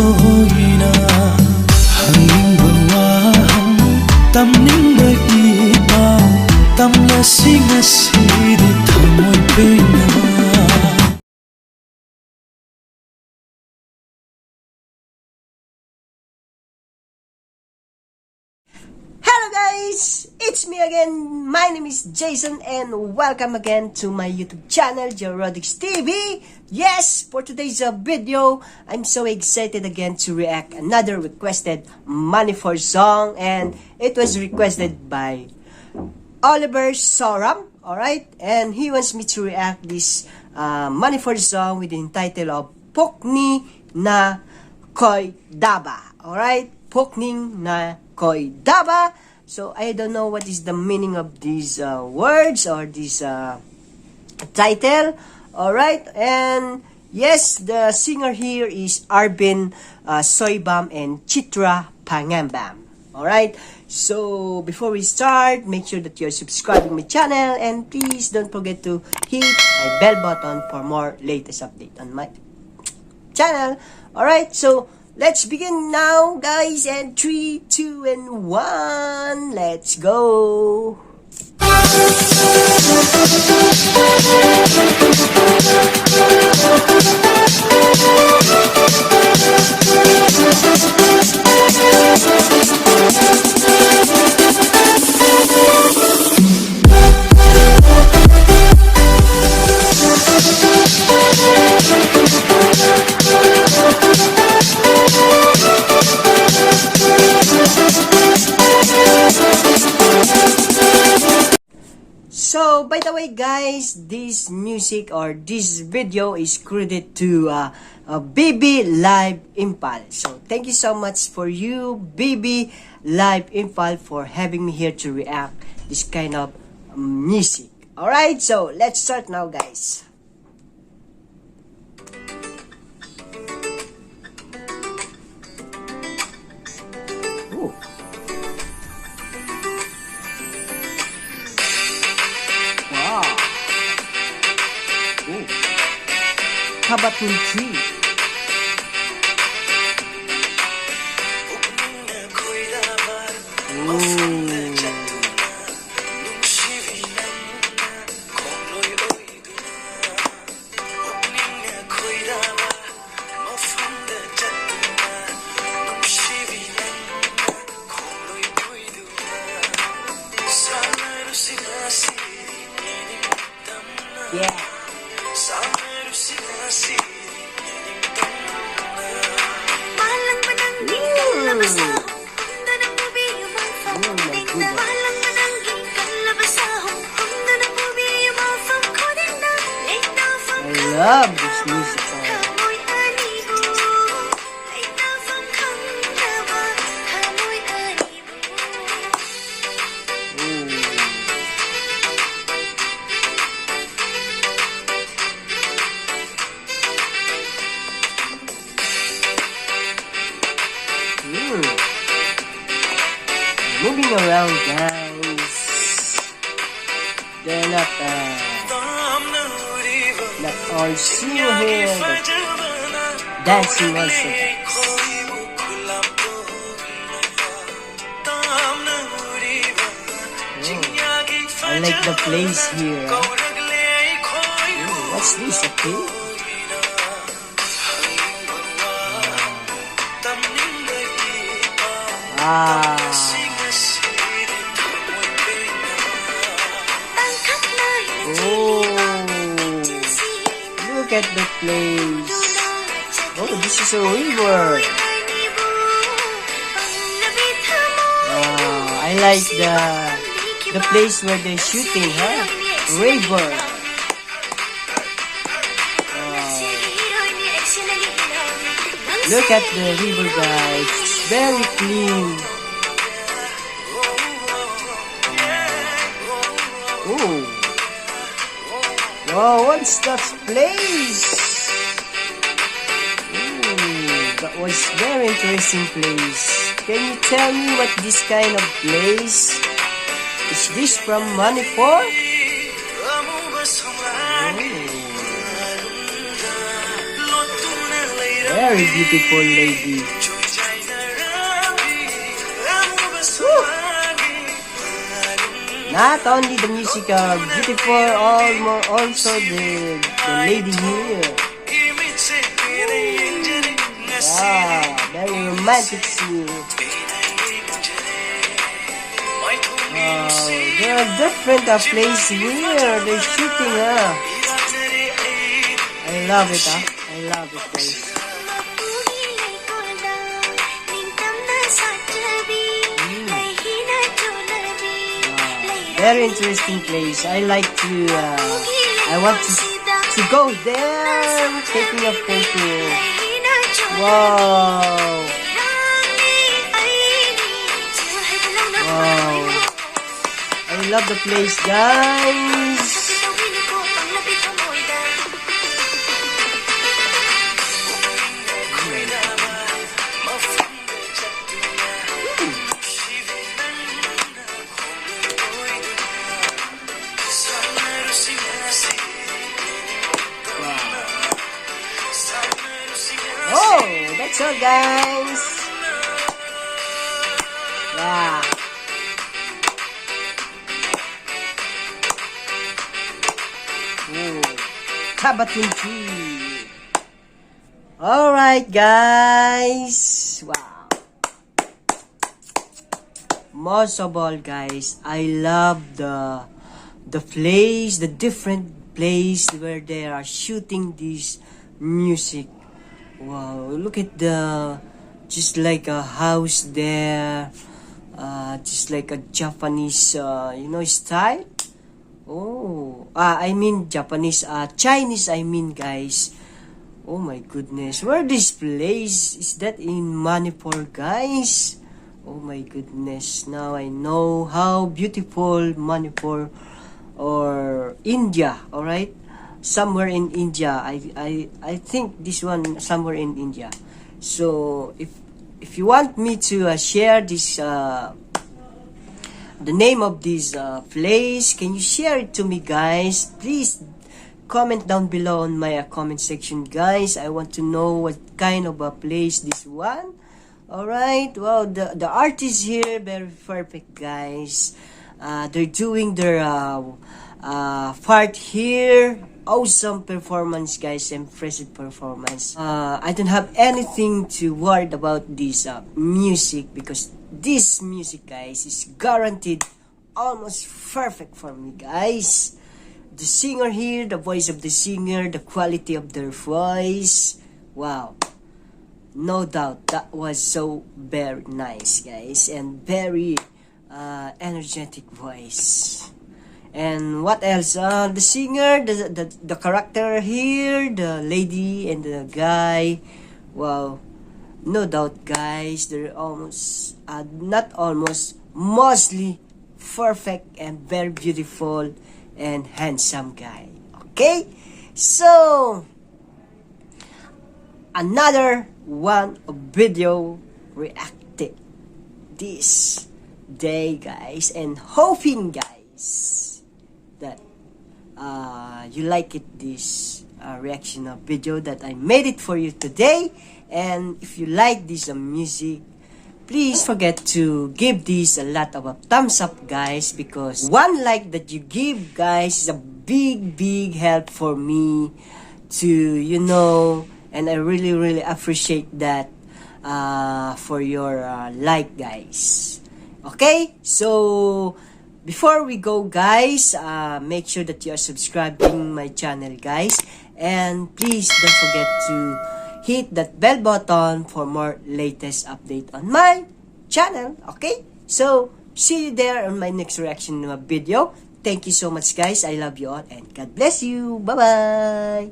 khoina hanging bawahang tamningna iba tamna singasidi thamoy pena. It's me again. My name is Jason and welcome again to my YouTube channel, Jarodix TV. Yes, for today's video, I'm so excited again to react another requested Manipur song, and it was requested by Oliver Soram. Alright, and he wants me to react this Manipur song with the title of PUKNINGNA KHOIDABA. Alright, PUKNINGNA KHOIDABA. So I don't know what is the meaning of these words or this title. Alright, and yes, the singer here is Arvin Soybam and Chitra Pangambam. Alright, so before we start, make sure that you're subscribing my channel, and please don't forget to hit my bell button for more latest update on my channel. Alright, so let's begin now, guys, and 3, 2, and 1. Let's go. So, by the way, guys, this music or this video is credited to Baby Live Imphal. So, thank you so much for you, Baby Live Imphal, for having me here to react this kind of music. Alright, so let's start now, guys. Ooh. Wow. Ooh. Thabaton tree. Yeah. I love this music. Moving around, guys. They're not all still here, but dancing also, guys. Oh, I like the place here. Ooh, what's this, okay? Oh, look at the place. Oh, this is a river. I like the place where they're shooting, huh? River. Look at the river, guys. It's very clean. Oh. Wow, what's that place? That was very interesting place. Can you tell me what this kind of place? Is this from Manipur? Very beautiful lady. Woo! Not only the music are beautiful, also the lady here. Wow, very romantic scene. There are different places here. They're shooting, I love it, I love it, guys. Very interesting place. I like to, I want to go there, taking a photo. Wow. Wow. I love the place, guys. Oh, that's all, guys. Yeah. Oh, Thabaton tree. All right, guys. Wow. Most of all, guys, I love the place, the different place where they are shooting this music. Wow, look at just like a house there, just like a Japanese, style. Oh, I mean Japanese, Chinese, I mean, guys. Oh my goodness, where this place? Is that in Manipur, guys? Oh my goodness, now I know how beautiful Manipur or India, alright? Somewhere in India. I think this one somewhere in India. So if you want me to share this the name of this place, can you share it to me, guys? Please comment down below on my comment section, guys. I want to know what kind of a place this one. All right. Well, the artists here very perfect, guys. They're doing their part here. Awesome performance, guys. Impressive performance. I don't have anything to worry about this music, because this music, guys, is guaranteed almost perfect for me, guys. The singer here, the voice of the singer, the quality of their voice. Wow. No doubt that was so very nice, guys, and very energetic voice. And what else? The singer, the character here, the lady and the guy. Wow, no doubt, guys. They're almost, not almost, mostly perfect and very beautiful and handsome guy. Okay, so another one of video reacting this day, guys, and hoping, guys, that you like it, this reaction of video that I made it for you today. And if you like this music, please forget to give this a lot of a thumbs up, guys, because one like that you give, guys, is a big help for me to, and I really appreciate that for your like, guys. Okay, so before we go, guys, make sure that you are subscribing my channel, guys, and please don't forget to hit that bell button for more latest update on my channel. Okay, so see you there on my next reaction video. Thank you so much, guys. I love you all, and God bless you. Bye bye.